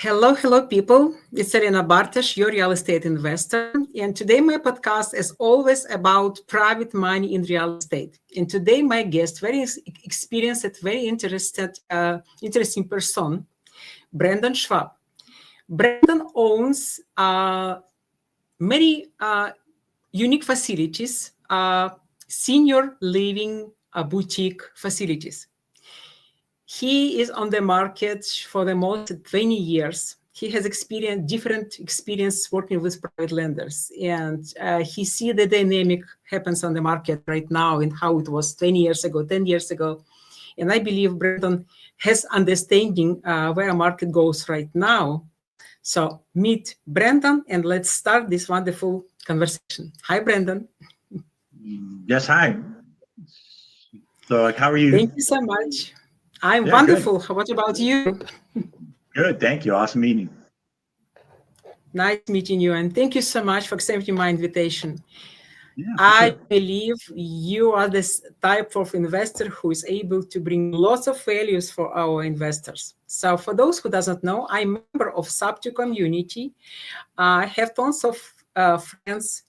Hello, hello, people. It's Elena Bartosh, your real estate investor. And today, my podcast is always about private money in real estate. And today, my guest, very experienced, very interesting person, Brandon Schwab. Brandon owns many unique facilities, senior living boutique facilities. He is on the market for the most 20 years. He has different experience working with private lenders, and he see the dynamic happens on the market right now and how it was 20 years ago, 10 years ago. And I believe Brandon has understanding where market goes right now. So meet Brandon and let's start this wonderful conversation. Hi, Brandon. Yes, hi. So, how are you? Thank you so much. I'm Yeah, good. wonderful. What about you? Good, thank you. Awesome meeting. Nice meeting you, and thank you so much for accepting my invitation. Yeah, for I sure. believe you are this type of investor who is able to bring lots of values for our investors. So for those who doesn't know, I'm a member of Sub2 community. I have tons of friends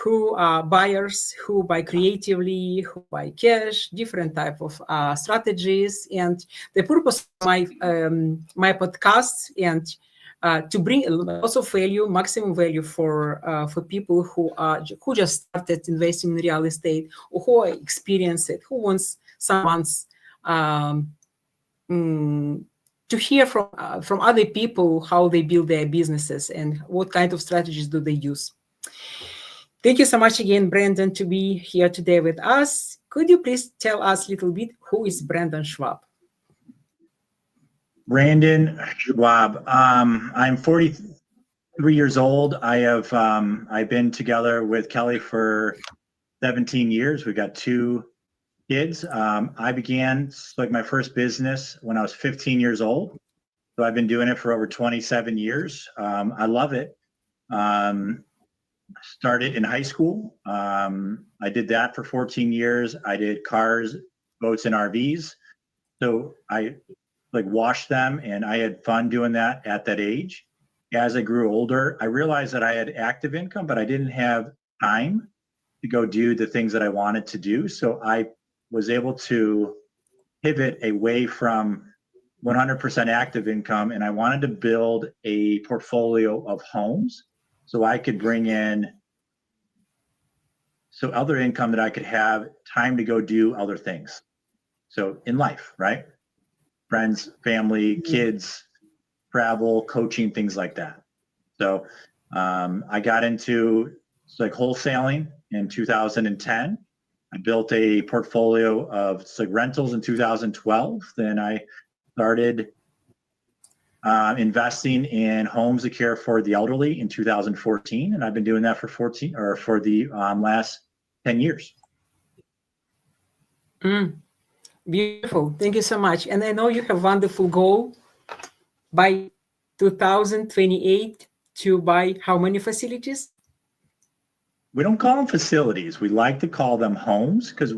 who are buyers, who buy creatively, who buy cash, different type of strategies. And the purpose of my podcast and to bring lots of value, maximum value for people who just started investing in real estate or who are experienced it, who wants someone's to hear from other people how they build their businesses and what kind of strategies do they use. Thank you so much again, Brandon, to be here today with us. Could you please tell us a little bit who is Brandon Schwab? Brandon Schwab. I'm 43 years old. I've been together with Kelly for 17 years. We got two kids. I began like my first business when I was 15 years old. So I've been doing it for over 27 years. I love it. Started in high school. I did that for 14 years. I did cars, boats, and RVs. So I like washed them, and I had fun doing that at that age. As I grew older, I realized that I had active income, but I didn't have time to go do the things that I wanted to do. So I was able to pivot away from 100% active income, and I wanted to build a portfolio of homes so I could bring in other income that I could have time to go do other things. So in life, right? Friends, family, kids, travel, coaching, things like that. So I got into like wholesaling in 2010. I built a portfolio of like rentals in 2012. Then I started investing in homes to care for the elderly in 2014, and I've been doing that for the last 10 years. Beautiful. Thank you so much. And I know you have wonderful goal by 2028 to buy how many facilities? We don't call them facilities. We like to call them homes because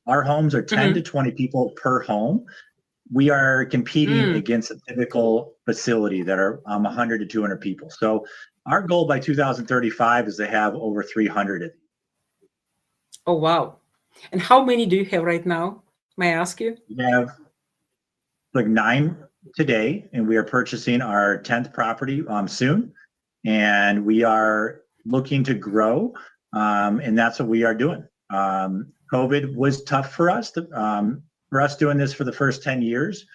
our homes are 10 to 20 people per home. We are competing against a typical facility that are 100 to 200 people. So our goal by 2035 is to have over 300 of these. Oh, wow. And how many do you have right now? May I ask you? We have like 9 today, and we are purchasing our 10th property soon. And we are looking to grow, and that's what we are doing. COVID was tough for us. For us doing this for the first 10 years,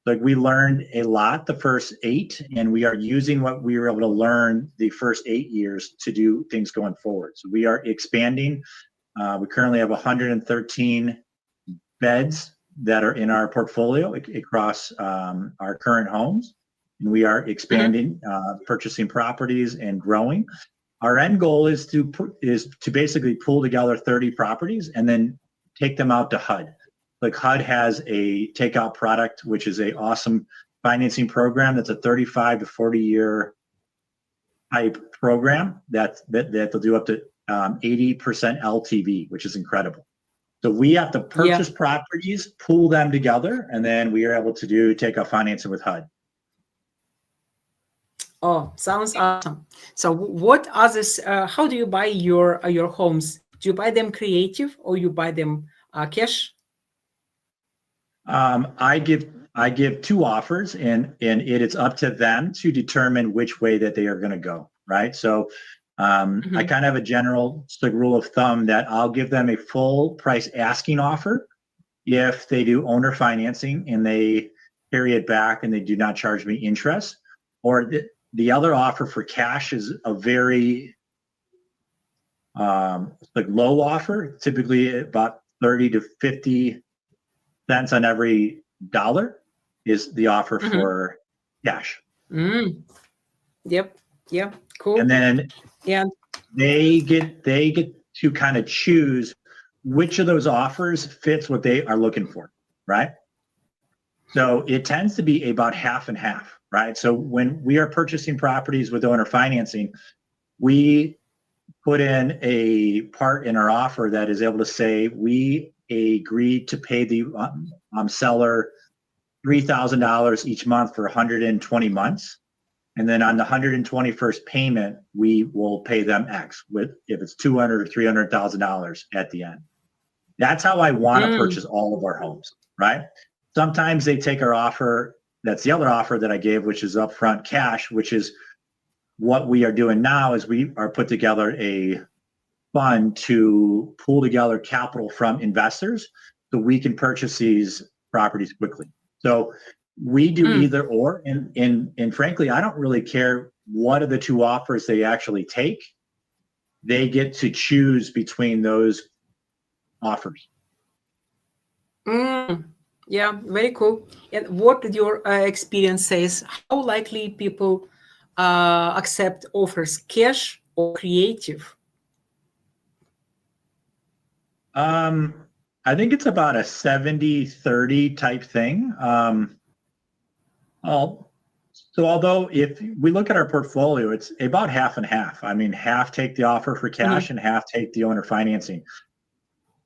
like we learned a lot the first 8, and we are using what we were able to learn the first 8 years to do things going forward. So we are expanding. We currently have 113 beds that are in our portfolio across our current homes, and we are expanding, purchasing properties and growing. Our end goal is to basically pull together 30 properties and then take them out to HUD. Like HUD has a takeout product, which is a awesome financing program. That's a 35 to 40 year type program that they'll do up to 80% LTV, which is incredible. So we have to purchase properties, pool them together, and then we are able to do takeout financing with HUD. Oh, sounds awesome. So what are this, how do you buy your homes? Do you buy them creative or you buy them cash? I give two offers, and it's up to them to determine which way that they are going to go. Right. So I Mhm. kind of have a general rule of thumb that I'll give them a full price asking offer if they do owner financing and they carry it back and they do not charge me interest. Or the other offer for cash is a very low offer, typically about 30 to 50 cents on every dollar is the offer Mhm. for cash. Mm. Yep. Yep. And Cool. then And they get to kind of choose which of those offers fits what they are looking for, right? So it tends to be about half and half, right? So when we are purchasing properties with owner financing, we put in a part in our offer that is able to say we agree to pay the seller $3,000 each month for 120 months. And then on the 121st payment, we will pay them X with if it's $200,000 or $300,000 at the end. That's how I want to mm, purchase all of our homes, right? Sometimes they take our offer. That's the other offer that I gave, which is upfront cash, which is what we are doing now is we are put together a fund to pull together capital from investors so we can purchase these properties quickly. So we do mm, either or, and frankly, I don't really care what of the two offers they actually take. They get to choose between those offers. mm. Yeah, very cool. And what did your experience says? How likely people accept offers, cash or creative? Um, I think it's about a 70-30 type thing. Al- so although if we look at our portfolio, it's about half and half. I mean, half take the offer for cash Mhm. and half take the owner financing.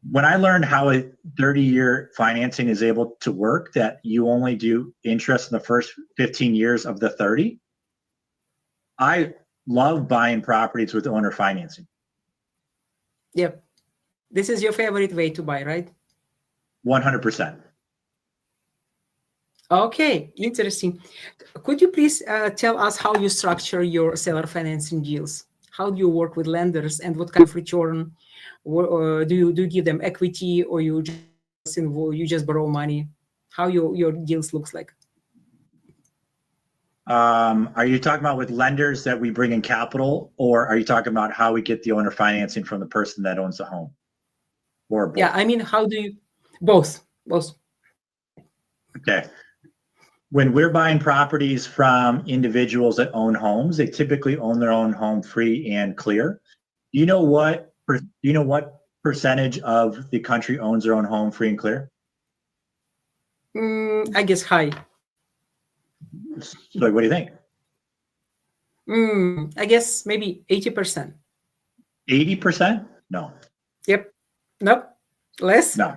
When I learned how a 30-year financing is able to work, that you only do interest in the first 15 years of the 30, I love buying properties with owner financing. Yep. This is your favorite way to buy, right? 100%. Okay, interesting. Could you please tell us how you structure your seller financing deals? How do you work with lenders and what kind of return? Do you give them equity or you just borrow money? How your deals looks like? Are you talking about with lenders that we bring in capital, or are you talking about how we get the owner financing from the person that owns the home, or Yeah, both? I mean, how do you both? Both. Okay. When we're buying properties from individuals that own homes, they typically own their own home free and clear. Do you know what percentage of the country owns their own home free and clear? I guess high. So what do you think? I guess maybe 80%. 80%? No, Yep. Nope. Less. no.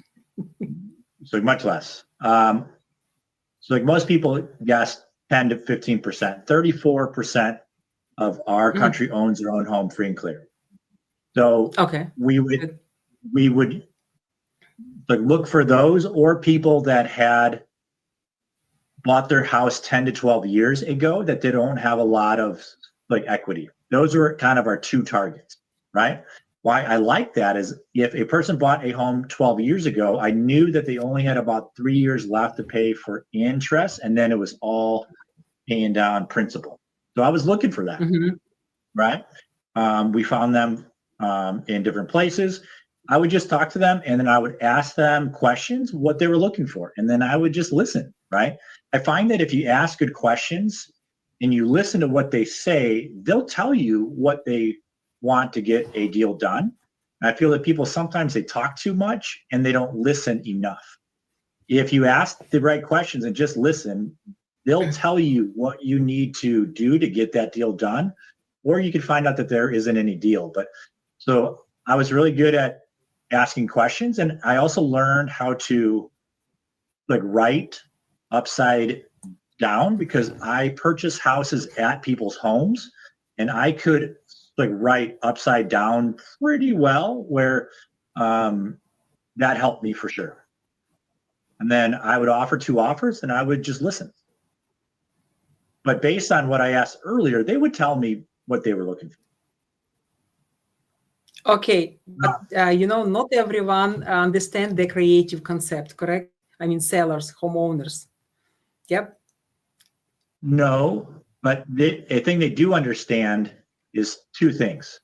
So much less. So like most people guess 10 to 15%. 34% of our Mhm. country owns their own home free and clear. So Okay. we would Good. we would like look for those or people that had bought their house 10 to 12 years ago that they don't have a lot of like equity. Those are kind of our two targets, right? Why I like that is if a person bought a home 12 years ago, I knew that they only had about 3 years left to pay for interest, and then it was all paying down principal. So I was looking for that, Mhm. right? We found them in different places. I would just talk to them and then I would ask them questions, what they were looking for. And then I would just listen, right? I find that if you ask good questions and you listen to what they say, they'll tell you what they want to get a deal done. And I feel that people sometimes they talk too much and they don't listen enough. If you ask the right questions and just listen, they'll tell you what you need to do to get that deal done, or you could find out that there isn't any deal. But so I was really good at asking questions, and I also learned how to like write upside down because I purchase houses at people's homes, and I could like write upside down pretty well where that helped me for sure. And then I would offer 2 offers and I would just listen. But based on what I asked earlier, they would tell me what they were looking for. Okay, but not everyone understand the creative concept, correct? I mean, sellers, homeowners. Yep. No, but a thing they do understand is 2 things.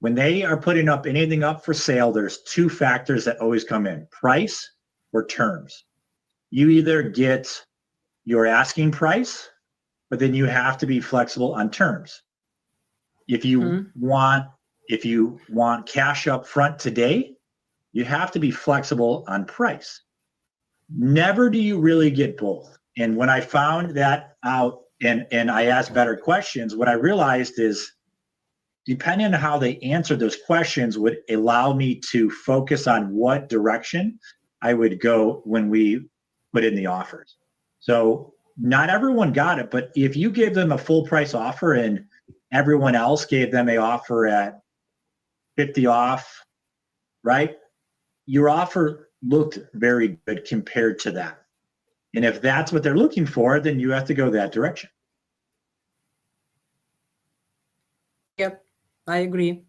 When they are putting up anything up for sale, there's 2 factors that always come in: price or terms. You either get your asking price, but then you have to be flexible on terms. If you want cash up front today, you have to be flexible on price. Never do you really get both. And when I found that out and I asked better questions, what I realized is depending on how they answered those questions would allow me to focus on what direction I would go when we put in the offers. So not everyone got it, but if you gave them a full price offer and everyone else gave them a offer at 50 off, right? Your offer looked very good compared to that. And if that's what they're looking for, then you have to go that direction. Yep, I agree.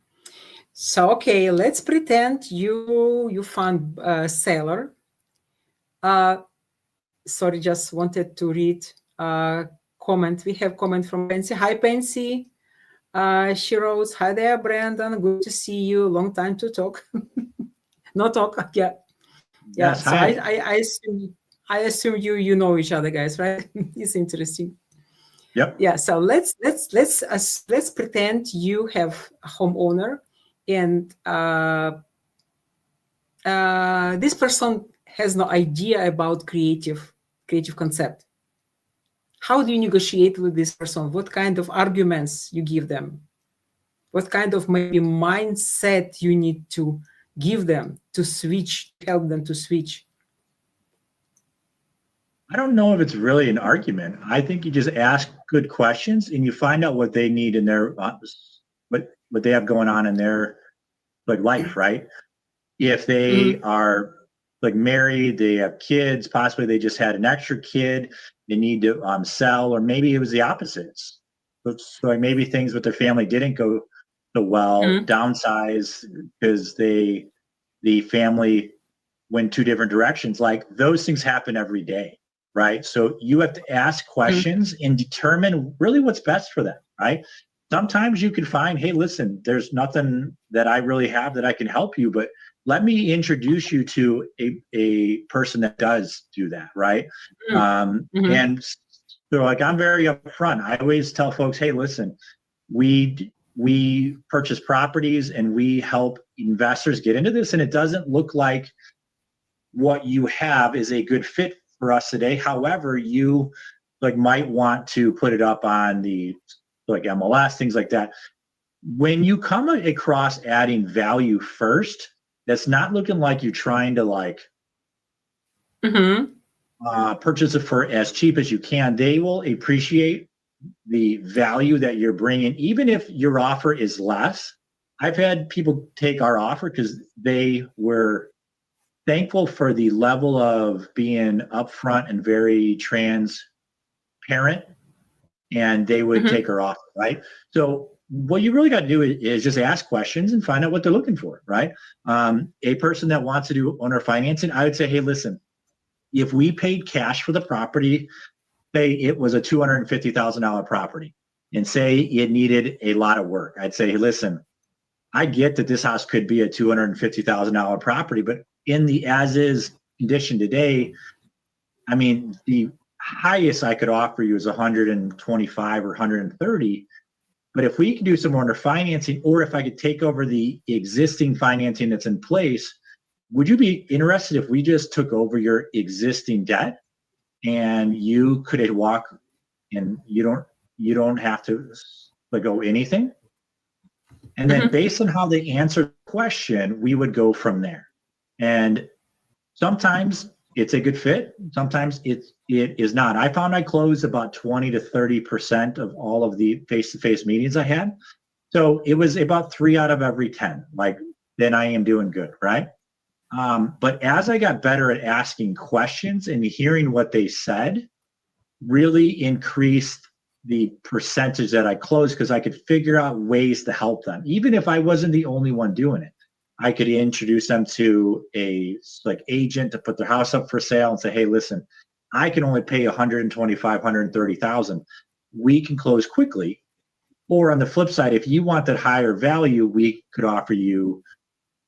So, okay, let's pretend you found a seller. Sorry, just wanted to read a comment. We have comment from Pansy. Hi, Pansy. She wrote, hi there, Brandon. Good to see you. Long time to talk. No talk. Yeah. Yes, So hi. I assume you know each other, guys, right? It's interesting. Yep. Yeah. So let's pretend you have a homeowner, and this person has no idea about creative concept. How do you negotiate with this person? What kind of arguments you give them? What kind of maybe mindset you need to give them to help them to switch? I don't know if it's really an argument. I think you just ask good questions and you find out what they need in their what they have going on in their like life, right? If they are like married, they have kids, possibly they just had an extra kid, they need to sell, or maybe it was the opposites. So like maybe things with their family didn't go so well, downsize because the family went 2 different directions. Like those things happen every day, right? So you have to ask questions and determine really what's best for them, right? Sometimes you can find, hey, listen, there's nothing that I really have that I can help you, but let me introduce you to a person that does do that, right? And so like I'm very upfront. I always tell folks, hey, listen, we purchase properties and we help investors get into this, and it doesn't look like what you have is a good fit for us today. However, you like might want to put it up on the like MLS, things like that. When you come across adding value first, that's not looking like you're trying to like purchase it for as cheap as you can. They will appreciate the value that you're bringing, even if your offer is less. I've had people take our offer because they were thankful for the level of being upfront and very transparent, and they would take our offer, right? So what you really got to do is just ask questions and find out what they're looking for, right? A person that wants to do owner financing, I would say, hey, listen, if we paid cash for the property, say it was a $250,000 property, and say it needed a lot of work, I'd say, hey, listen, I get that this house could be a $250,000 property, but in the as-is condition today, I mean, the highest I could offer you is 125 or 130. But if we can do some owner financing, or if I could take over the existing financing that's in place, would you be interested if we just took over your existing debt and you could walk and you don't have to go anything? And then based on how they answer the question, we would go from there. And sometimes it's a good fit. Sometimes it is not. I found I closed about 20 to 30% of all of the face-to-face meetings I had. So it was about 3 out of every 10. Like, then I am doing good, right? But as I got better at asking questions and hearing what they said, really increased the percentage that I closed, because I could figure out ways to help them. Even if I wasn't the only one doing it, I could introduce them to a like agent to put their house up for sale and say, hey, listen, I can only pay 125, 130,000. We can close quickly. Or on the flip side, if you want that higher value, we could offer you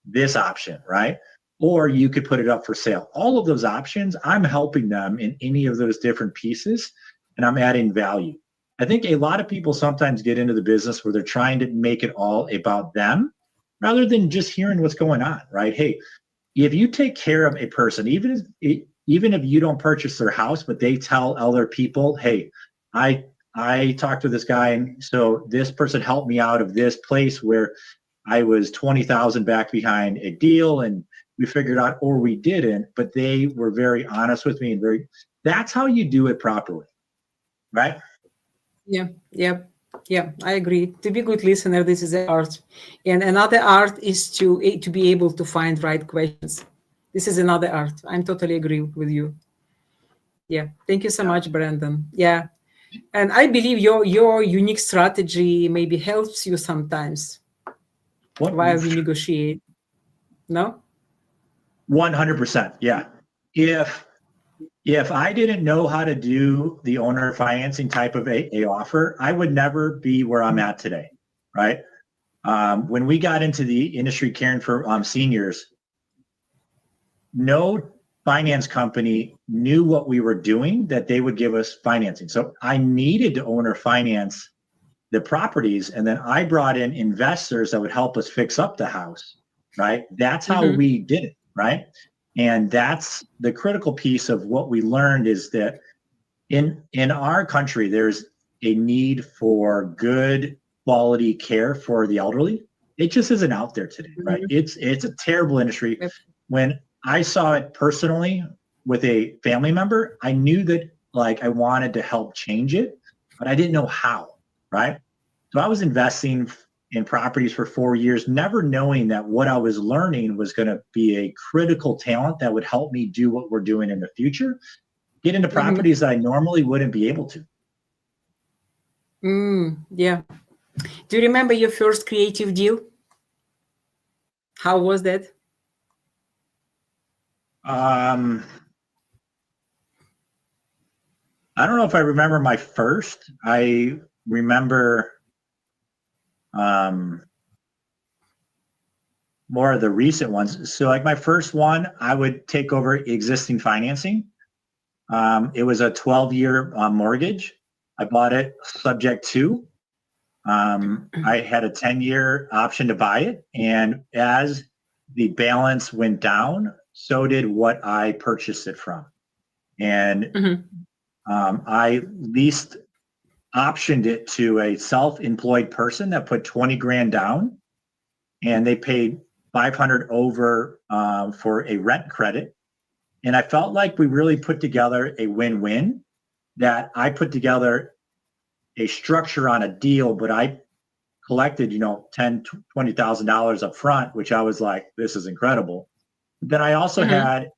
this option, right? Or you could put it up for sale. All of those options, I'm helping them in any of those different pieces, and I'm adding value. I think a lot of people sometimes get into the business where they're trying to make it all about them rather than just hearing what's going on, right? Hey, if you take care of a person, even if you don't purchase their house, but they tell other people, hey, I talked to this guy, and so this person helped me out of this place where I was 20,000 back behind a deal, and we figured out, or we didn't, but they were very honest with me, and that's how you do it properly, right? Yeah, I agree. To be a good listener, this is an art. And another art is to be able to find right questions. This is another art. I'm totally agree with you. Yeah. Thank you so much, Brandon. Yeah. And I believe your unique strategy maybe helps you sometimes while you negotiate. No? 100%. Yeah. If I didn't know how to do the owner financing type of a offer, I would never be where I'm at today, right? When we got into the industry caring for seniors, no finance company knew what we were doing that they would give us financing. So I needed to owner finance the properties, and then I brought in investors that would help us fix up the house, right? That's how we did it, right? And that's the critical piece of what we learned, is that in our country, there's a need for good quality care for the elderly. It just isn't out there today, right? It's a terrible industry. When I saw it personally with a family member, I knew that like I wanted to help change it, but I didn't know how, right? So I was investing in properties for 4 years, never knowing that what I was learning was going to be a critical talent that would help me do what we're doing in the future, get into properties that I normally wouldn't be able to. Yeah. Do you remember your first creative deal? How was that? I don't know if I remember my first. I remember more of the recent ones. So like my first one, I would take over existing financing. It was a 12-year mortgage. I bought it subject to. I had a 10-year option to buy it. And as the balance went down, so did what I purchased it from. And I leased optioned it to a self-employed person that put 20 grand down, and they paid 500 over for a rent credit. And I felt like we really put together a win-win, that I put together a structure on a deal, but I collected, $10,000, $20,000 up front, which I was like, this is incredible. But then I also had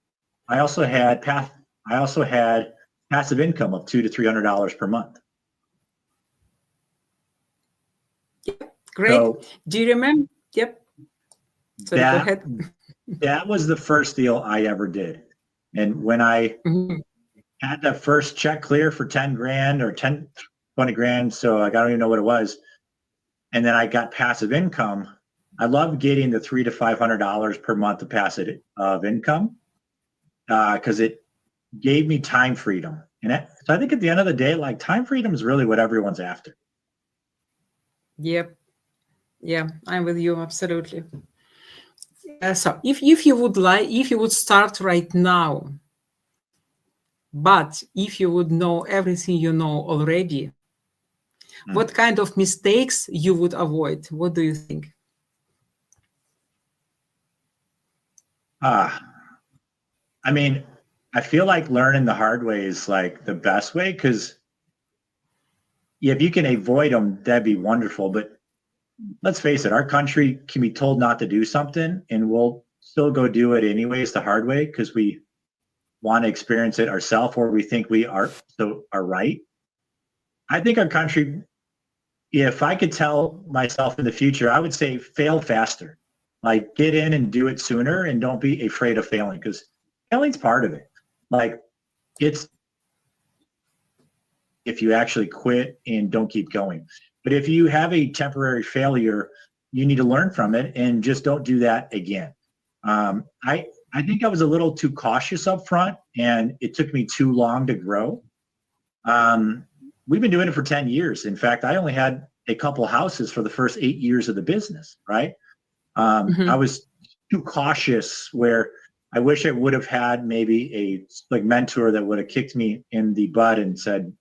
passive income of $200 to $300 per month. Great. So, do you remember? Yep. Sorry, go ahead. That was the first deal I ever did. And when I had that first check clear for 10 grand or 20 grand, so I don't even know what it was, and then I got passive income, I loved getting the $300 to $500 per month of passive income because it gave me time freedom. And so I think at the end of the day, like, time freedom is really what everyone's after. Yep. Yeah, I'm with you. Absolutely. So if you would start right now, but if you would know everything you know already, what kind of mistakes you would avoid? What do you think? I mean, I feel like learning the hard way is like the best way, because if you can avoid them, that'd be wonderful. But let's face it, our country can be told not to do something and we'll still go do it anyways the hard way because we want to experience it ourselves, or we think we are right. I think our country, if I could tell myself in the future, I would say fail faster. Like get in and do it sooner and don't be afraid of failing, because failing's part of it. Like it's if you actually quit and don't keep going. But if you have a temporary failure, you need to learn from it and just don't do that again. I think I was a little too cautious up front, and it took me too long to grow. We've been doing it for 10 years. In fact, I only had a couple of houses for the first 8 years of the business, right? I was too cautious, where I wish I would have had maybe a mentor that would have kicked me in the butt and said,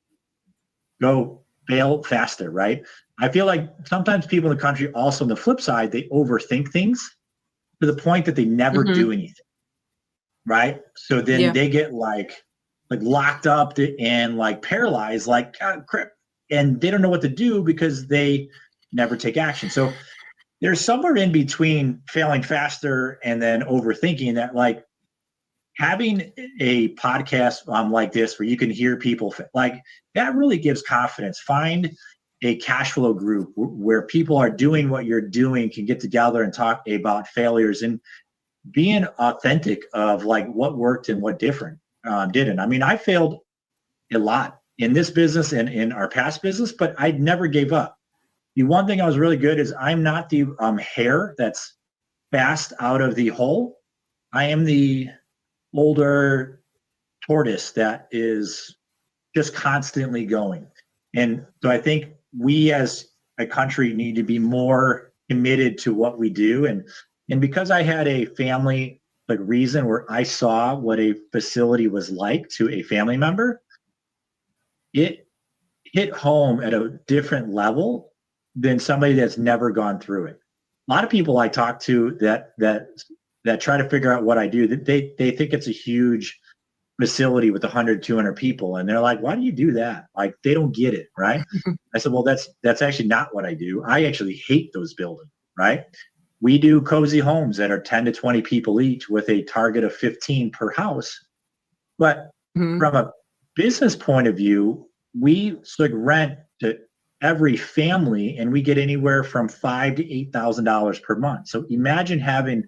go fail faster, right? I feel like sometimes people in the country also, on the flip side, they overthink things to the point that they never do anything, right? So then they get like locked up and like paralyzed, like crap, and they don't know what to do because they never take action. So there's somewhere in between failing faster and then overthinking that, like having a podcast like this where you can hear people like that really gives confidence. Find a cash flow group where people are doing what you're doing, can get together and talk about failures and being authentic of like what worked and what didn't. I mean, I failed a lot in this business and in our past business, but I never gave up. The one thing I was really good is I'm not the hare that's fast out of the hole. I am the older tortoise that is just constantly going. And so I think we as a country need to be more committed to what we do. And because I had a family reason where I saw what a facility was like to a family member, it hit home at a different level than somebody that's never gone through it. A lot of people I talk to that try to figure out what I do, they think it's a huge facility with 100, 200 people. And they're like, why do you do that? Like, they don't get it, right? I said, well, that's actually not what I do. I actually hate those buildings, right? We do cozy homes that are 10 to 20 people each with a target of 15 per house. But from a business point of view, we rent to every family and we get anywhere from $5,000 to $8,000 per month. So imagine having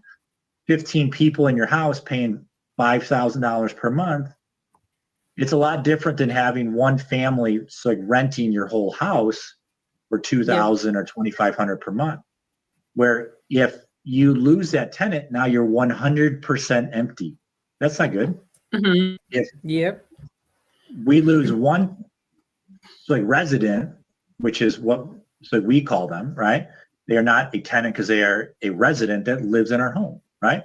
15 people in your house paying $5,000 per month. It's a lot different than having one family renting your whole house for $2,000 or $2,500 per month. Where if you lose that tenant, now you're 100% empty. That's not good. If we lose one resident, which is what we call them, right? They are not a tenant because they are a resident that lives in our home, right?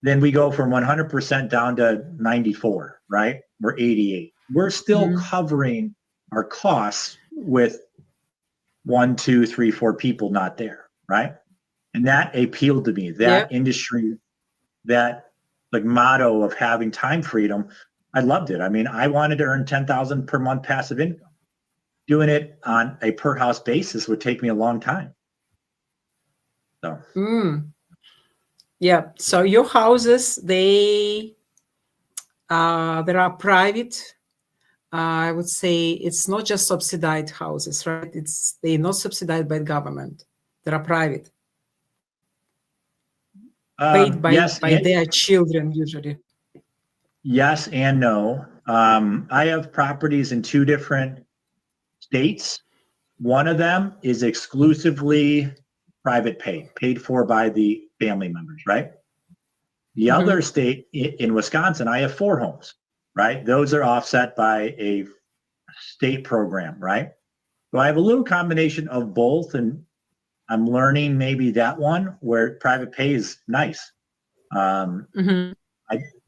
Then we go from 100% down to 94, right? We're 88. We're still covering our costs with 1, 2, 3, 4 people not there, right? And that appealed to me. That industry, that motto of having time freedom, I loved it. I mean, I wanted to earn $10,000 per month passive income. Doing it on a per house basis would take me a long time. So. Yeah. So your houses, they are private. I would say it's not just subsidized houses, right? They're not subsidized by the government. They are private. Paid by their children usually. Yes and no. I have properties in 2 different states. One of them is exclusively private paid for by the family members, right? The other state in Wisconsin, I have 4 homes, right? Those are offset by a state program, right? So I have a little combination of both, and I'm learning maybe that one where private pay is nice.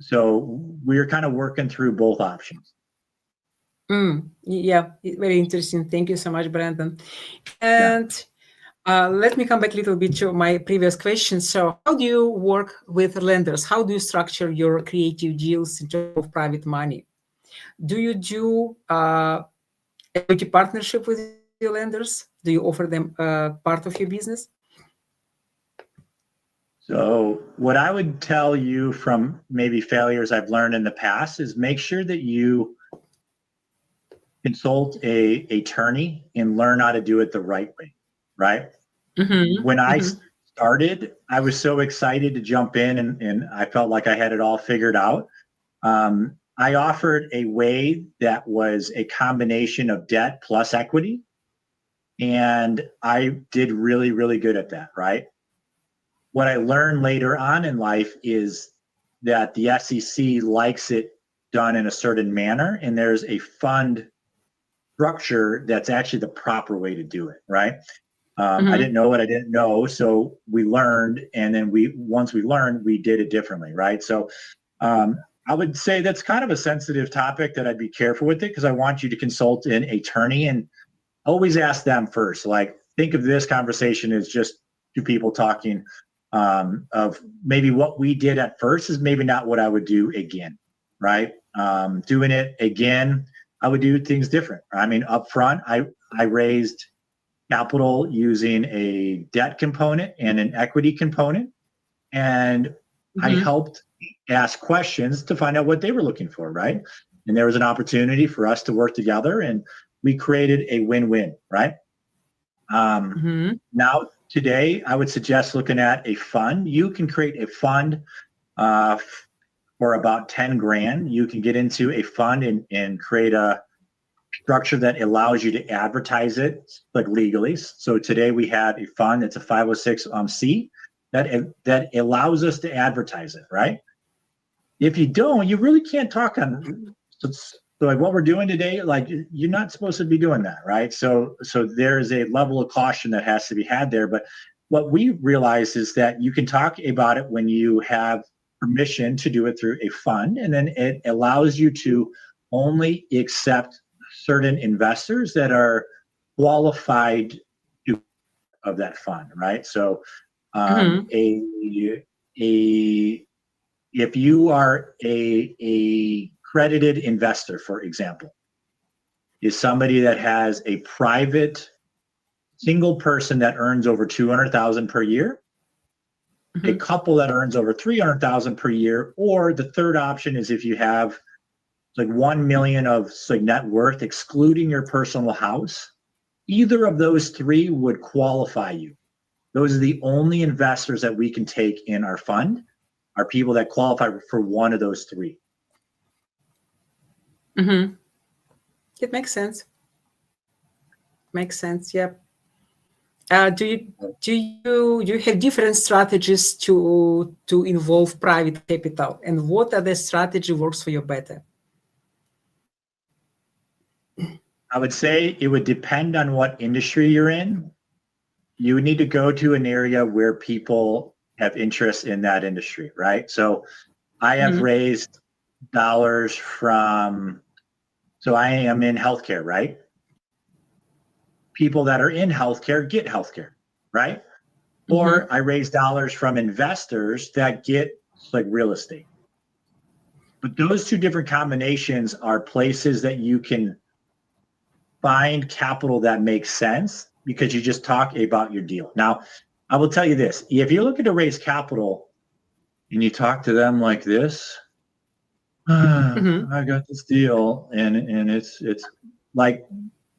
So we're kind of working through both options. Yeah, very interesting. Thank you so much, Brandon. And Let me come back a little bit to my previous question. So how do you work with lenders? How do you structure your creative deals in terms of private money? Do you do equity partnership with your lenders? Do you offer them part of your business? So what I would tell you from maybe failures I've learned in the past is make sure that you consult a attorney and learn how to do it the right way, right? When I started, I was so excited to jump in and I felt like I had it all figured out. I offered a way that was a combination of debt plus equity. And I did really, really good at that, right? What I learned later on in life is that the SEC likes it done in a certain manner, and there's a fund structure that's actually the proper way to do it, right? I didn't know what I didn't know, so we learned, and then once we learned, we did it differently, right? So I would say that's kind of a sensitive topic that I'd be careful with it because I want you to consult an attorney and always ask them first. Like, think of this conversation as just two people talking. Of maybe what we did at first is maybe not what I would do again, right? Doing it again, I would do things different. I mean, up front, I raised capital using a debt component and an equity component, and I helped ask questions to find out what they were looking for, right? And there was an opportunity for us to work together, and we created a win-win, right? Now, today, I would suggest looking at a fund. You can create a fund for about 10 grand. You can get into a fund and create a structure that allows you to advertise it like legally. So today we have a fund that's a 506c that allows us to advertise it, right? If you don't, you really can't talk on. So like what we're doing today, like you're not supposed to be doing that, right? So there's a level of caution that has to be had there. But what we realize is that you can talk about it when you have permission to do it through a fund, and then it allows you to only accept certain investors that are qualified to of that fund, right? So if you are a accredited investor, for example, is somebody that has a private single person that earns over 200,000 per year, a couple that earns over 300,000 per year, or the third option is if you have like 1 million of like net worth, excluding your personal house. Either of those three would qualify you. Those are the only investors that we can take in our fund, are people that qualify for one of those three. It makes sense. Makes sense. Yep. Do you have different strategies to involve private capital, and what other strategy works for you better? I would say it would depend on what industry you're in. You would need to go to an area where people have interest in that industry, right? So I have raised dollars from, so I am in healthcare, right? People that are in healthcare get healthcare, right? Or I raise dollars from investors that get like real estate. But those two different combinations are places that you can find capital that makes sense because you just talk about your deal. Now, I will tell you this, if you're looking to raise capital and you talk to them like this, I got this deal and it's like,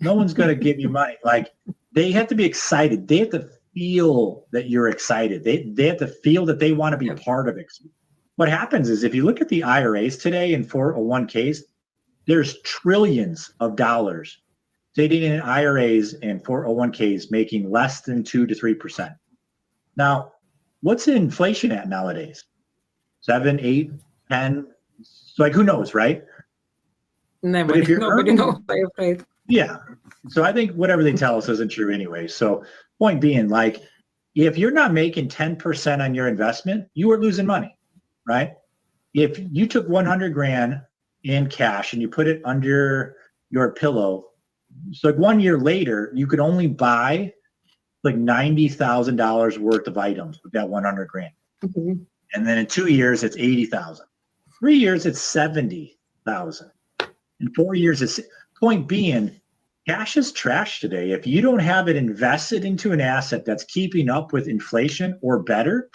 no one's going to give you money. Like, they have to be excited. They have to feel that you're excited. They have to feel that they want to be part of it. What happens is if you look at the IRAs today and 401ks, there's trillions of dollars sitting in IRAs and 401ks making less than 2 to 3%. Now, what's inflation at nowadays? 7, 8, 10? So like, who knows, right? Nobody knows, I'm afraid. Yeah. So I think whatever they tell us isn't true anyway. So point being, like, if you're not making 10% on your investment, you are losing money, right? If you took 100 grand in cash and you put it under your pillow, so like 1 year later, you could only buy like $90,000 worth of items with that 100 grand. Mm-hmm. And then in 2 years, it's 80,000. 3 years, it's 70,000. In 4 years, it's point being, cash is trash today. If you don't have it invested into an asset that's keeping up with inflation or better,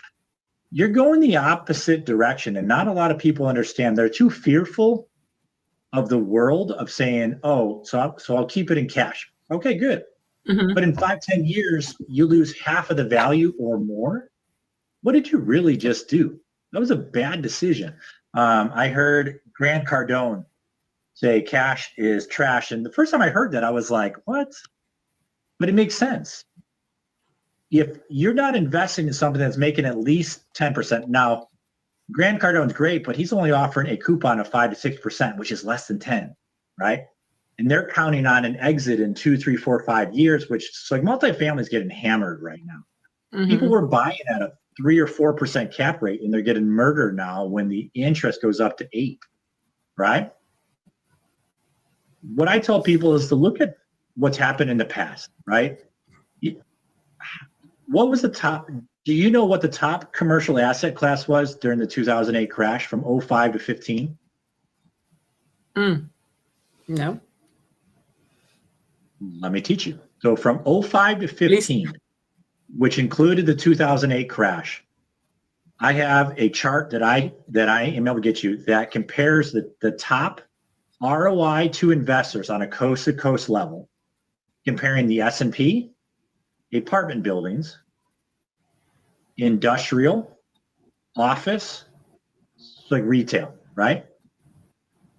you're going the opposite direction. And not a lot of people understand. They're too fearful of the world of saying, oh, so I'll keep it in cash. Okay, good. Mm-hmm. But in 5-10 years, you lose half of the value or more. What did you really just do? That was a bad decision. I heard Grant Cardone say cash is trash. And the first time I heard that, I was like, what? But it makes sense. If you're not investing in something that's making at least 10%, now, Grant Cardone's great, but he's only offering a coupon of 5 to 6%, which is less than 10, right? And they're counting on an exit in 2, 3, 4, 5 years, which is like multifamily is getting hammered right now. Mm-hmm. People were buying at a 3 or 4% cap rate, and they're getting murdered now when the interest goes up to 8, right? What I tell people is to look at what's happened in the past, right? What was the top? Do you know what the top commercial asset class was during the 2008 crash from 05 to 15? No. Let me teach you. So from 05 to 15, Please. which included the 2008 crash, I have a chart that I am able to get you that compares the top ROI to investors on a coast-to-coast level, comparing the S&P, apartment buildings, industrial, office, like retail, right?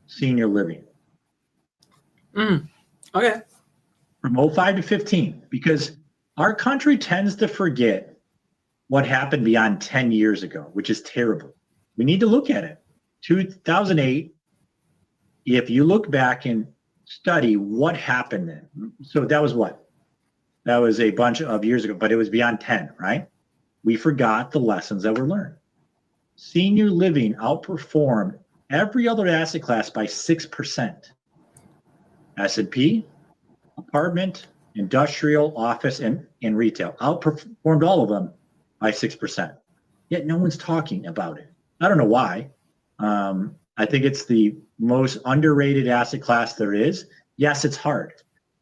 Senior living. Okay. From 05 to 15, because our country tends to forget what happened beyond 10 years ago, which is terrible. We need to look at it. 2008, if you look back and study what happened then. So that was what? That was a bunch of years ago, but it was beyond 10, right? We forgot the lessons that were learned. Senior living outperformed every other asset class by 6%. S&P, apartment, industrial, office, and retail outperformed all of them by 6%. Yet no one's talking about it. I don't know why. I think it's the most underrated asset class there is. Yes, it's hard.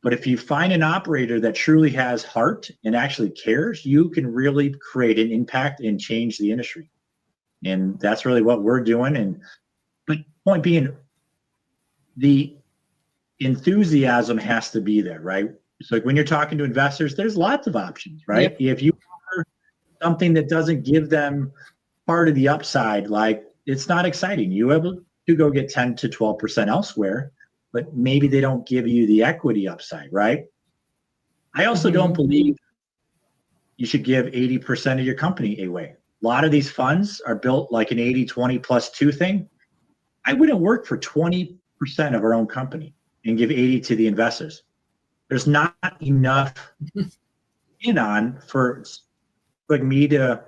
But if you find an operator that truly has heart and actually cares, you can really create an impact and change the industry. And that's really what we're doing. But point being, the enthusiasm has to be there, right? It's like when you're talking to investors, there's lots of options, right? Yep. If you offer something that doesn't give them part of the upside, like it's not exciting. You able to go get 10 to 12% elsewhere, but maybe they don't give you the equity upside, right? I also don't believe you should give 80% of your company away. A lot of these funds are built like an 80, 20 plus 2 thing. I wouldn't work for 20% of our own company and give 80 to the investors. There's not enough in on for like me to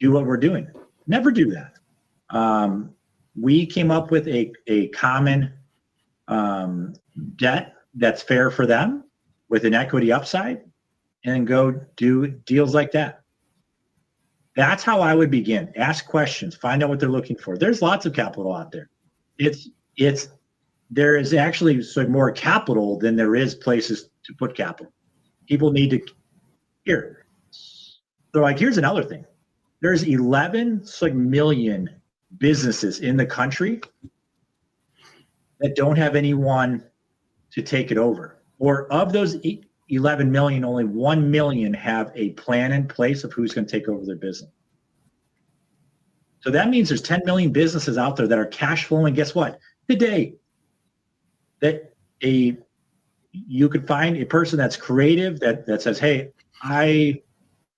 do what we're doing. Never do that. We came up with a common debt that's fair for them with an equity upside and go do deals like that. That's how I would begin. Ask questions, find out what they're looking for. There's lots of capital out there. There is actually more capital than there is places to put capital. People need to hear. So like, here's another thing. There's 11 million businesses in the country that don't have anyone to take it over. Or of those 11 million, only 1 million have a plan in place of who's going to take over their business. So that means there's 10 million businesses out there that are cash flowing. Guess what? Today, you could find a person that's creative that says, hey, I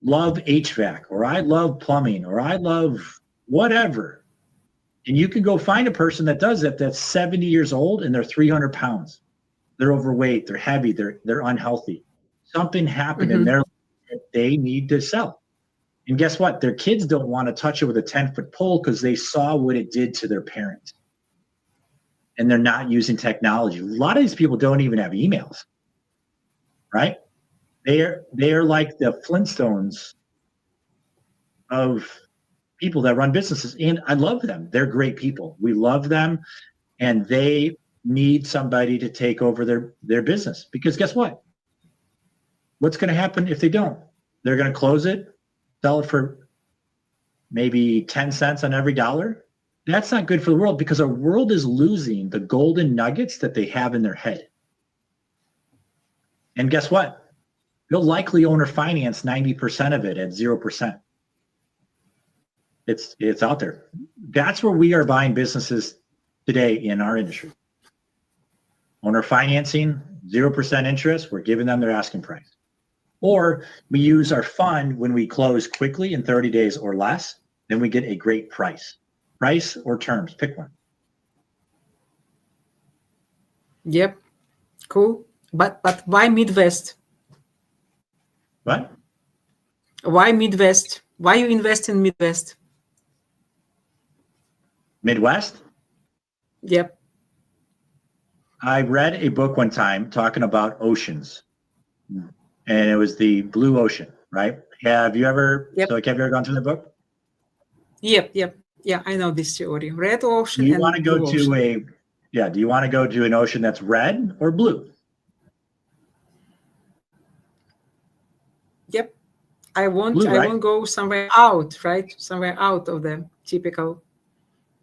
love HVAC, or I love plumbing, or I love whatever. And you can go find a person that does that that's 70 years old and they're 300 pounds. They're overweight, they're heavy, they're unhealthy. Something happened in their life that they need to sell. And guess what? Their kids don't want to touch it with a 10-foot pole because they saw what it did to their parents. And they're not using technology. A lot of these people don't even have emails, right? They are like the Flintstones of people that run businesses, and I love them. They're great people. We love them, and they need somebody to take over their business, because guess what? What's going to happen if they don't? They're going to close it, sell it for maybe 10 cents on every dollar. That's not good for the world, because our world is losing the golden nuggets that they have in their head. And guess what? They'll likely owner finance 90% of it at 0%. It's out there. That's where we are buying businesses today in our industry. Owner financing, 0% interest, we're giving them their asking price. Or we use our fund when we close quickly in 30 days or less, then we get a great price. Price or terms, pick one. Yep. Cool. But why Midwest? What? Why Midwest? Why you invest in Midwest? Midwest? Yep. I read a book one time talking about oceans, and it was the blue ocean, right? Have you ever, Yep. so like, have you ever gone through the book? Yep. Yeah, I know this theory. Red Do ocean you and want to go blue to ocean. do you want to go to an ocean that's red or blue? Yep. I Blue, right? won't go somewhere out, right? Somewhere out of the typical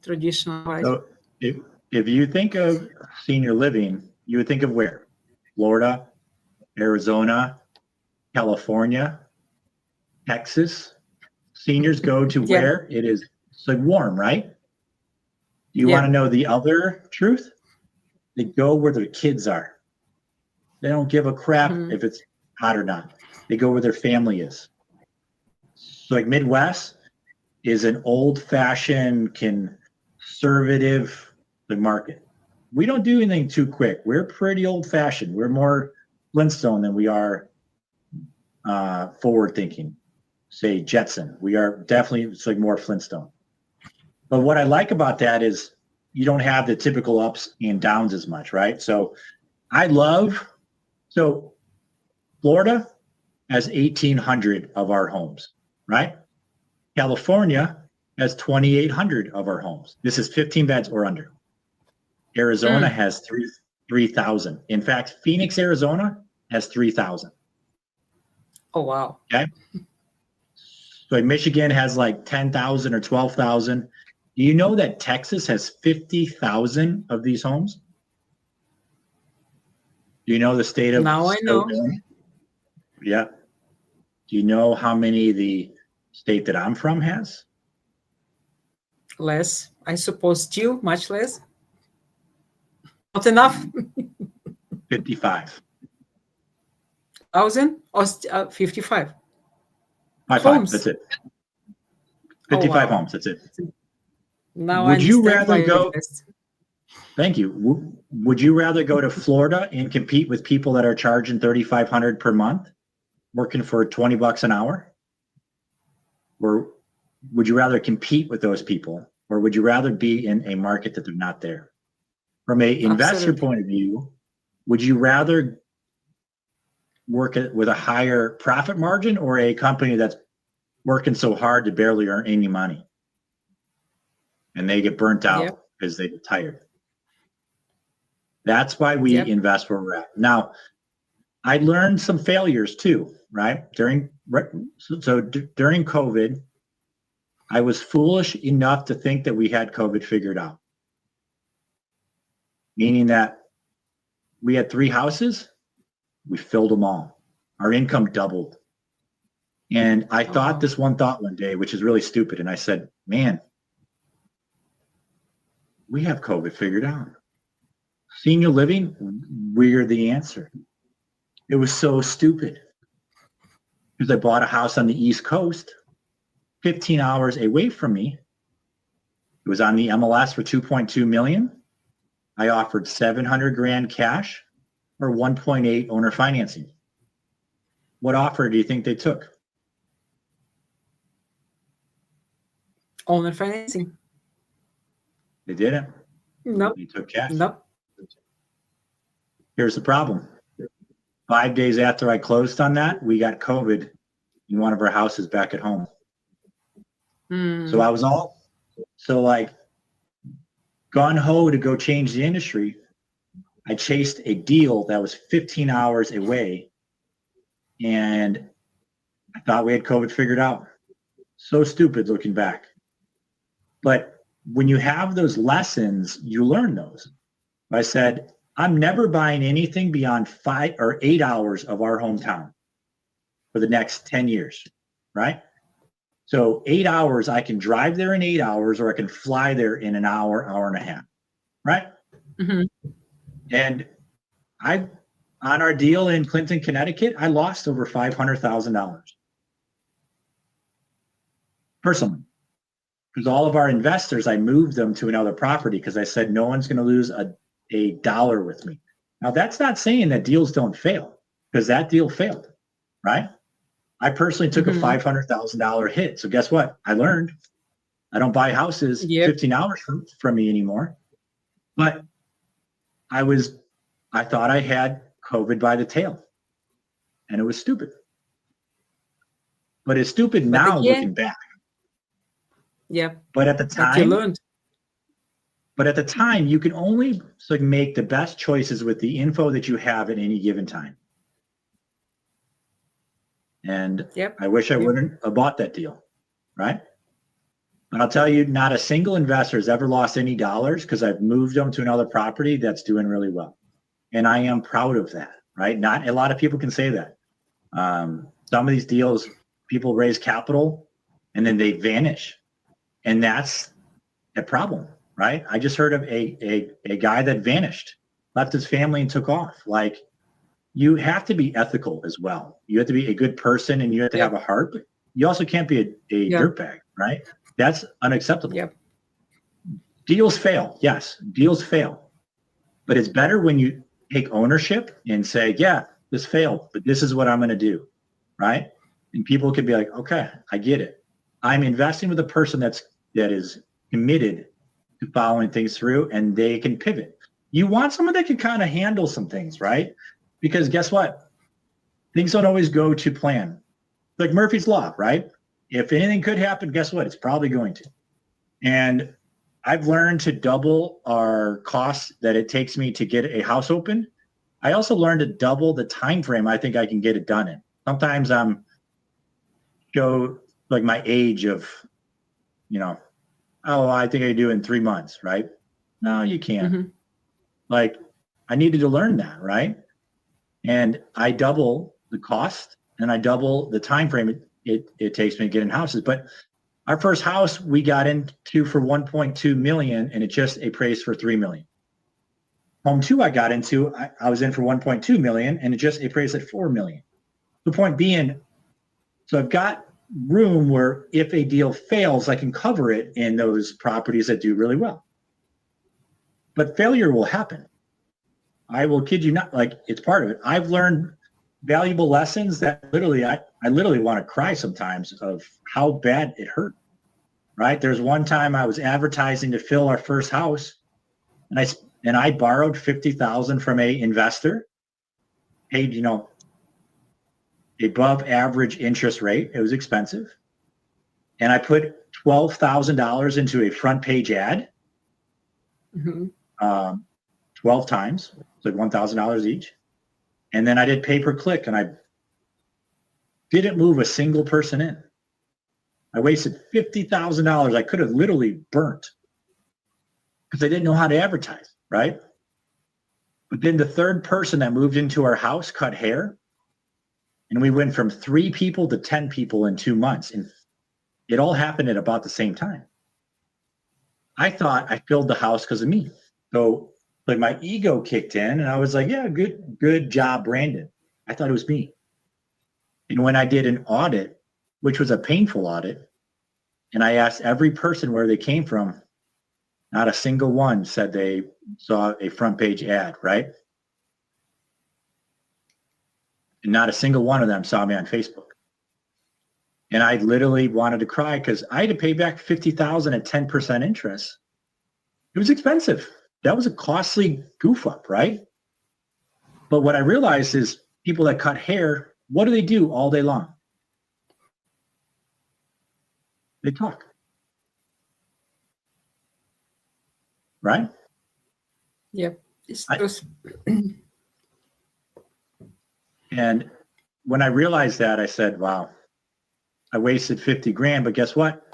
traditional, right? So if you think of senior living, you would think of where? Florida, Arizona, California, Texas. Seniors go to Yeah. where it is so warm, right? Do you Yeah. want to know the other truth? They go where their kids are. They don't give a crap if it's hot or not. They go where their family is. So like Midwest is an old-fashioned conservative market. We don't do anything too quick. We're pretty old-fashioned. We're more Flintstone than we are forward-thinking. Say Jetson. We are definitely, it's like more Flintstone. But what I like about that is you don't have the typical ups and downs as much, right? So Florida has 1,800 of our homes, right? California has 2,800 of our homes. This is 15 beds or under. Arizona has 3,000. In fact, Phoenix, Arizona has 3,000. Oh, wow. Okay. So Michigan has like 10,000 or 12,000. Do you know that Texas has 50,000 of these homes? Do you know the state of Now I know. Yeah. Do you know how many the state that I'm from has? Less. I suppose still much less. Not enough. 55. 1,000 or 55 Five. homes. That's it. Oh, 55 wow. homes. That's it. Now I Would you understand why rather you go? invest. Thank you. Would you rather go to Florida and compete with people that are charging $3,500 per month, working for $20 an hour? Or would you rather compete with those people, or would you rather be in a market that they're not there? From an investor Absolutely. point of view, would you rather work with a higher profit margin, or a company that's working so hard to barely earn any money and they get burnt out Yep. because they get tired? That's why we Yep. invest where we're at. Now, I learned some failures too, right? During COVID, I was foolish enough to think that we had COVID figured out. Meaning that we had 3 houses, we filled them all. Our income doubled. And I thought this one thought one day, which is really stupid. And I said, man, we have COVID figured out. Senior living, we're the answer. It was so stupid because I bought a house on the East Coast, 15 hours away from me. It was on the MLS for 2.2 million. I offered 700 grand cash or 1.8 owner financing. What offer do you think they took? Owner financing. They didn't. No. They took cash. No. Here's the problem. 5 days after I closed on that, we got COVID in one of our houses back at home. So I was like gung ho to go change the industry. I chased a deal that was 15 hours away, and I thought we had COVID figured out. So stupid looking back. But when you have those lessons, you learn those. I said, I'm never buying anything beyond 5 or 8 hours of our hometown for the next 10 years, right? So 8 hours, I can drive there in 8 hours, or I can fly there in an hour, hour and a half, right? Mm-hmm. And on our deal in Clinton, Connecticut, I lost over $500,000 personally, because all of our investors, I moved them to another property because I said no one's going to lose a dollar with me. Now, that's not saying that deals don't fail, because that deal failed, right? I personally took a $500,000 hit. So guess what? I learned I don't buy houses 15 hours from me anymore. But I thought I had COVID by the tail, and it was stupid. But it's stupid now looking back. Yeah. But at the time, you learned. But at the time, you can only make the best choices with the info that you have at any given time. And I wish I wouldn't have bought that deal, right? But I'll tell you, not a single investor has ever lost any dollars, because I've moved them to another property that's doing really well. And I am proud of that, right? Not a lot of people can say that. Some of these deals, people raise capital and then they vanish. And that's a problem, right? I just heard of a guy that vanished, left his family and took off. Like, you have to be ethical as well. You have to be a good person, and you have to have a heart. But you also can't be a dirtbag, right? That's unacceptable. Yep. Deals fail. Yes, deals fail. But it's better when you take ownership and say, yeah, this failed, but this is what I'm going to do, right? And people can be like, okay, I get it. I'm investing with a person that is committed to following things through, and they can pivot. You want someone that can kind of handle some things, right? Because guess what? Things don't always go to plan. Like Murphy's Law, right? If anything could happen, guess what? It's probably going to. And I've learned to double our costs that it takes me to get a house open. I also learned to double the time frame I think I can get it done in. Sometimes I'm show like my age of, I think I do in 3 months, right? No, you can't. Mm-hmm. Like, I needed to learn that, right? And I double the cost, and I double the time frame it takes me to get in houses. But our first house we got into for 1.2 million, and it just appraised for 3 million. Home 2 I got into, I was in for 1.2 million, and it just appraised at 4 million. The point being, so I've got room where if a deal fails, I can cover it in those properties that do really well. But failure will happen. I will kid you not, like, it's part of it. I've learned valuable lessons that literally, I literally want to cry sometimes of how bad it hurt, right? There's one time I was advertising to fill our first house, and I borrowed $50,000 from a investor, paid, above average interest rate. It was expensive. And I put $12,000 into a front page ad, 12 times, it's like $1,000 each. And then I did pay-per-click, and I didn't move a single person in. I wasted $50,000 I could have literally burnt because I didn't know how to advertise, right? But then the third person that moved into our house cut hair, and we went from 3 people to 10 people in 2 months. And it all happened at about the same time. I thought I filled the house because of me. So like my ego kicked in, and I was like, yeah, good job, Brandon. I thought it was me. And when I did an audit, which was a painful audit, and I asked every person where they came from, not a single one said they saw a front page ad, right? And not a single one of them saw me on Facebook. And I literally wanted to cry because I had to pay back $50,000 at 10% interest. It was expensive. That was a costly goof up, right? But what I realized is people that cut hair, what do they do all day long? They talk. Right? Yep. It's I, those. and when I realized that, I said, wow, I wasted 50 grand, but guess what?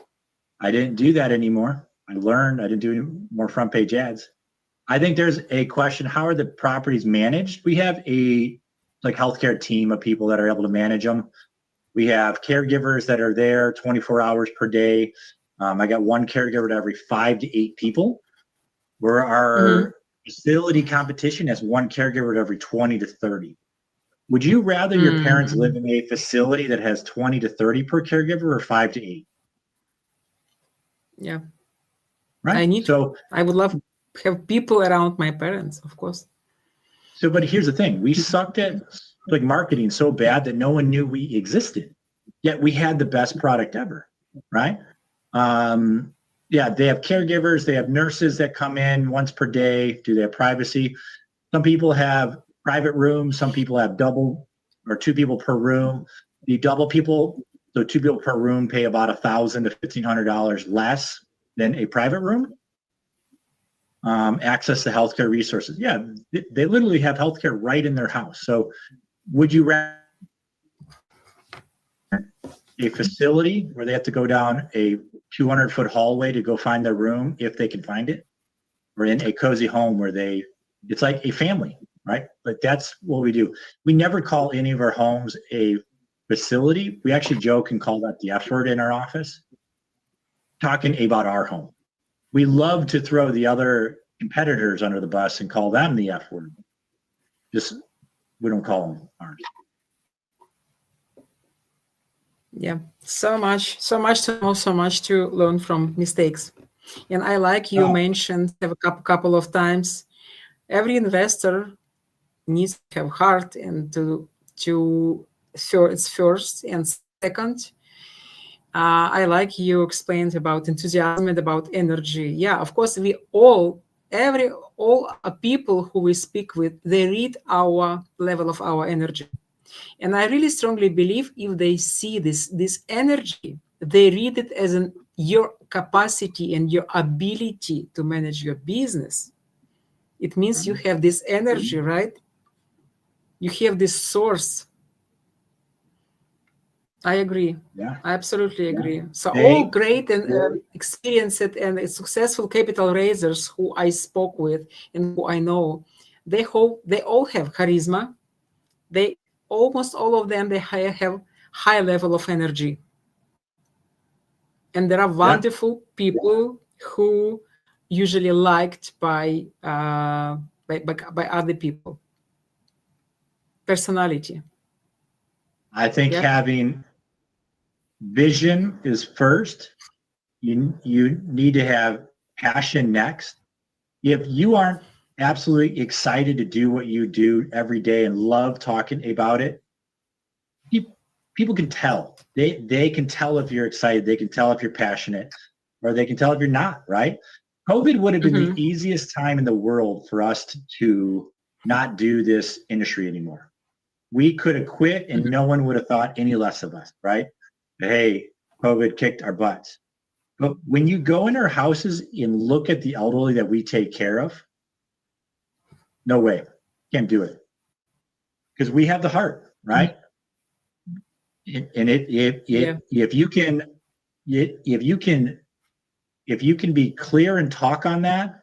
I didn't do that anymore. I learned I didn't do more front page ads. I think there's a question, how are the properties managed? We have a like healthcare team of people that are able to manage them. We have caregivers that are there 24 hours per day. I got one caregiver to every 5 to 8 people. Where our facility competition has one caregiver to every 20 to 30. Would you rather your parents live in a facility that has 20 to 30 per caregiver or 5 to 8? Yeah. Right. I would love to have people around my parents, of course. So, but here's the thing. We sucked at like marketing so bad that no one knew we existed, yet we had the best product ever. Right. Yeah, they have caregivers, they have nurses that come in once per day. Do they have privacy? Some people have private rooms. Some people have double or 2 people per room. The double people, so 2 people per room, pay about $1,000 to $1,500 less than a private room. Access to healthcare resources. Yeah, they literally have healthcare right in their house. So would you rather a facility where they have to go down a 200-foot hallway to go find their room if they can find it, or in a cozy home where it's like a family, right? But that's what we do. We never call any of our homes a facility. We actually joke and call that the F word in our office, talking about our home. We love to throw the other competitors under the bus and call them the F word. Just, we don't call them ours. Yeah, so much to know, so much to learn from mistakes. And I like you mentioned a couple of times, every investor needs to have heart and to it's first and second. I like you explained about enthusiasm and about energy. Yeah, of course, we all people who we speak with, they read our level of our energy. And I really strongly believe if they see this energy, they read it as your capacity and your ability to manage your business. It means you have this energy, right? You have this source. I agree. Yeah. I absolutely agree. So all great and experienced and successful capital raisers who I spoke with and who I know, they all have charisma. They almost all of them they have high level of energy. And there are wonderful people who usually liked by other people. Personality. I think having vision is first. You need to have passion next. If you aren't absolutely excited to do what you do every day and love talking about it, people can tell. They can tell if you're excited. They can tell if you're passionate, or they can tell if you're not, right? COVID would have been the easiest time in the world for us to not do this industry anymore. We could have quit and no one would have thought any less of us, right? But hey, COVID kicked our butts. But when you go in our houses and look at the elderly that we take care of, no way, can't do it. Because we have the heart, right? And if you can be clear and talk on that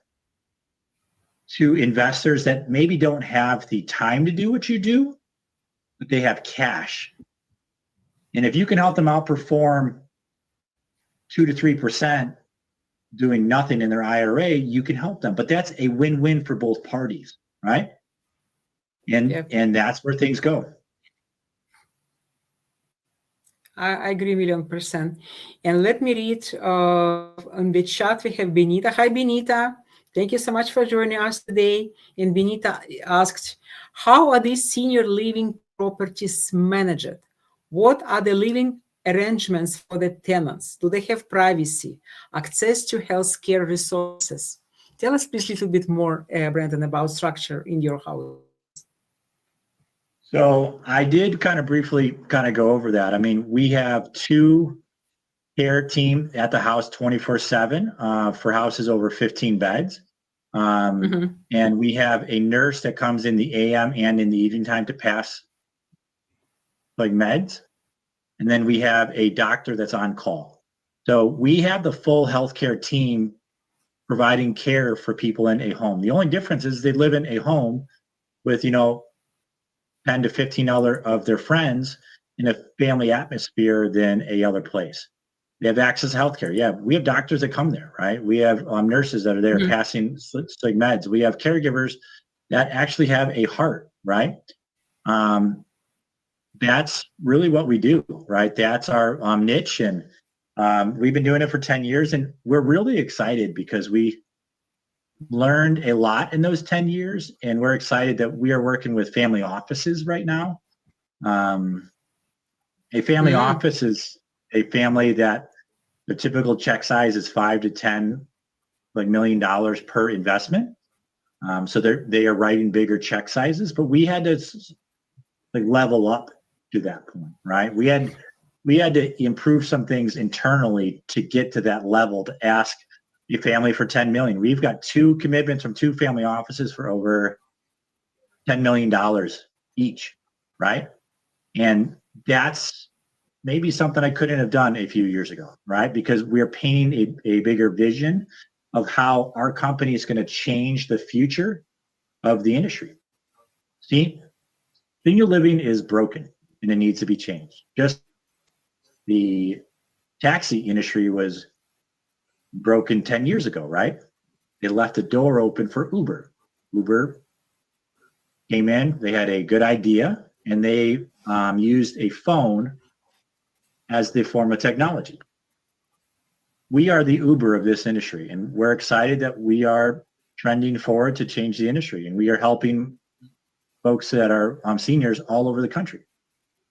to investors that maybe don't have the time to do what you do, but they have cash. And if you can help them outperform 2 to 3% doing nothing in their IRA, you can help them. But that's a win-win for both parties, right? And that's where things go. I agree 1,000,000%. And let me read on the chat, we have Benita. Hi, Benita. Thank you so much for joining us today. And Benita asked, how are these senior living properties managed? What are the living arrangements for the tenants? Do they have privacy, access to healthcare resources? Tell us please a little bit more, Brandon, about structure in your house. So I did kind of briefly kind of go over that. I mean, we have two care team at the house 24/7 for houses over 15 beds. And we have a nurse that comes in the AM and in the evening time to pass like meds. And then we have a doctor that's on call. So we have the full healthcare team providing care for people in a home. The only difference is they live in a home with, 10 to 15 other of their friends in a family atmosphere than a other place. They have access to healthcare. Yeah, we have doctors that come there, right? We have nurses that are there passing meds. We have caregivers that actually have a heart, right? That's really what we do, right? That's our niche, and we've been doing it for 10 years, and we're really excited because we learned a lot in those 10 years, and we're excited that we are working with family offices right now. A family office is a family that the typical check size is 5 to 10 million dollars per investment. So they are writing bigger check sizes, but we had to level up to that point, right? We had to improve some things internally to get to that level to ask a family for 10 million. We've got two commitments from two family offices for over $10 million each, right? And that's maybe something I couldn't have done a few years ago, right? Because we're painting a bigger vision of how our company is going to change the future of the industry. See, senior living is broken and it needs to be changed. Just the taxi industry was broken 10 years ago, right? They left the door open for Uber. Uber came in, they had a good idea, and they used a phone as the form of technology. We are the Uber of this industry, and we're excited that we are trending forward to change the industry, and we are helping folks that are seniors all over the country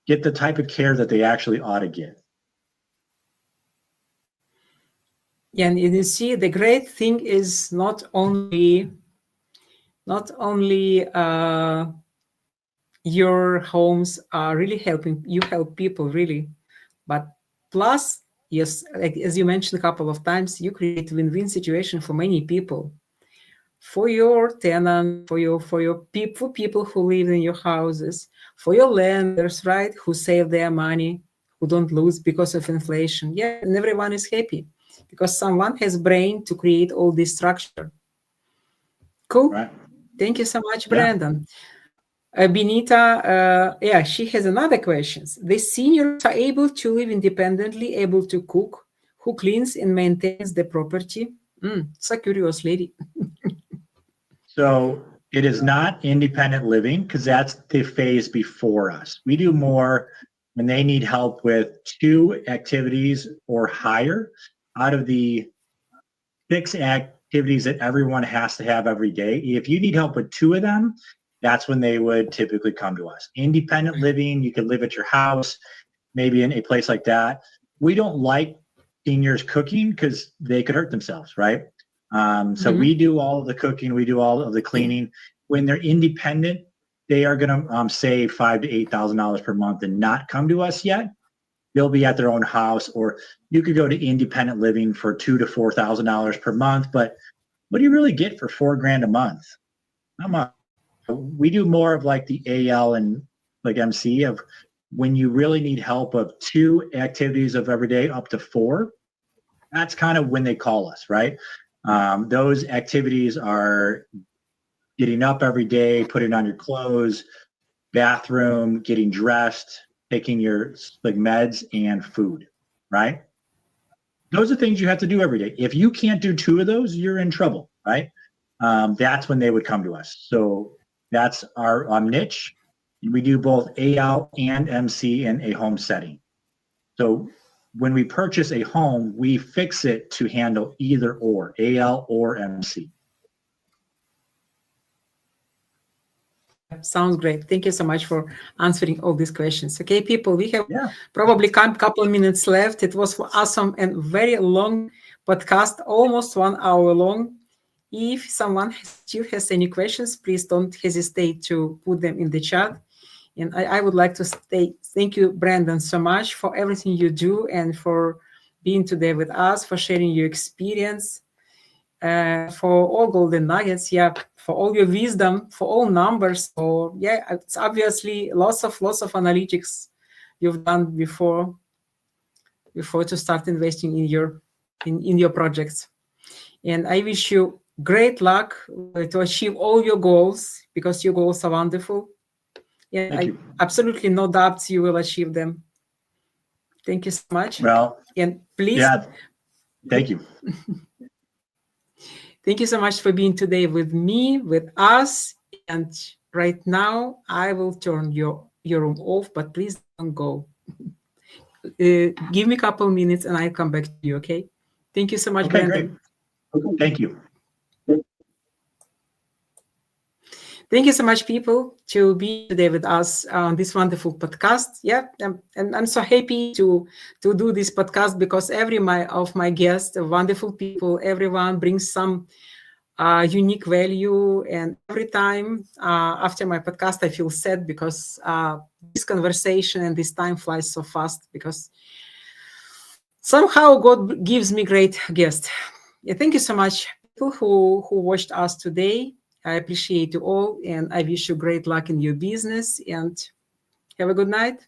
get the type of care that they actually ought to get. Yeah, and you see, the great thing is not only your homes are really helping you help people really, but plus, yes, like as you mentioned a couple of times, you create win-win situation for many people, for your tenant, for people who live in your houses, for your lenders, right, who save their money, who don't lose because of inflation. Yeah, and everyone is happy because someone has brain to create all this structure. Cool. Right. Thank you so much, Brandon. Benita, yeah, she has another question. The seniors are able to live independently, able to cook. Who cleans and maintains the property? So curious lady. So it is not independent living because that's the phase before us. We do more when they need help with 2 activities or higher out of the 6 activities that everyone has to have every day. If you need help with 2 of them, that's when they would typically come to us. Independent living, you could live at your house, maybe in a place like that. We don't like seniors cooking because they could hurt themselves, right? So we do all of the cooking, we do all of the cleaning. When they're independent, they are going to save $5,000 to $8,000 per month and not come to us yet. They'll be at their own house, or you could go to independent living for $2,000 to $4,000 per month. But what do you really get for $4,000 a month? Not much. We do more of like the AL and like MC of when you really need help of 2 activities of every day up to 4. That's kind of when they call us, right? Those activities are getting up every day, putting on your clothes, bathroom, getting dressed, taking your meds and food, right? Those are things you have to do every day. If you can't do 2 of those, you're in trouble, right? That's when they would come to us. So that's our niche. We do both AL and MC in a home setting. So when we purchase a home, we fix it to handle either or, AL or MC. Sounds great. Thank you so much for answering all these questions. Okay, people, we have probably a couple of minutes left. It was awesome and very long podcast, almost 1 hour long. If someone still has any questions, please don't hesitate to put them in the chat. And I would like to say thank you, Brandon, so much for everything you do and for being today with us, for sharing your experience, for all golden nuggets, yeah, for all your wisdom, for all numbers. So yeah, it's obviously lots of analytics you've done before to start investing in your projects. And I wish you great luck to achieve all your goals, because your goals are wonderful. And Thank I you. absolutely no doubts you will achieve them. Thank you so much. Well, And please, yeah, thank you. thank you so much for being today with me, with us. And right now, I will turn your room off, but please don't go. Give me a couple minutes and I'll come back to you, okay? Thank you so much, Okay, great. Brandon. Thank you. Thank you so much, people, to be today with us on this wonderful podcast. Yeah, and I'm so happy to do this podcast, because every of my guests, wonderful people, everyone brings some unique value. And every time after my podcast, I feel sad, because this conversation and this time flies so fast, because somehow God gives me great guests. Yeah, thank you so much, people who watched us today. I appreciate you all, and I wish you great luck in your business, and have a good night.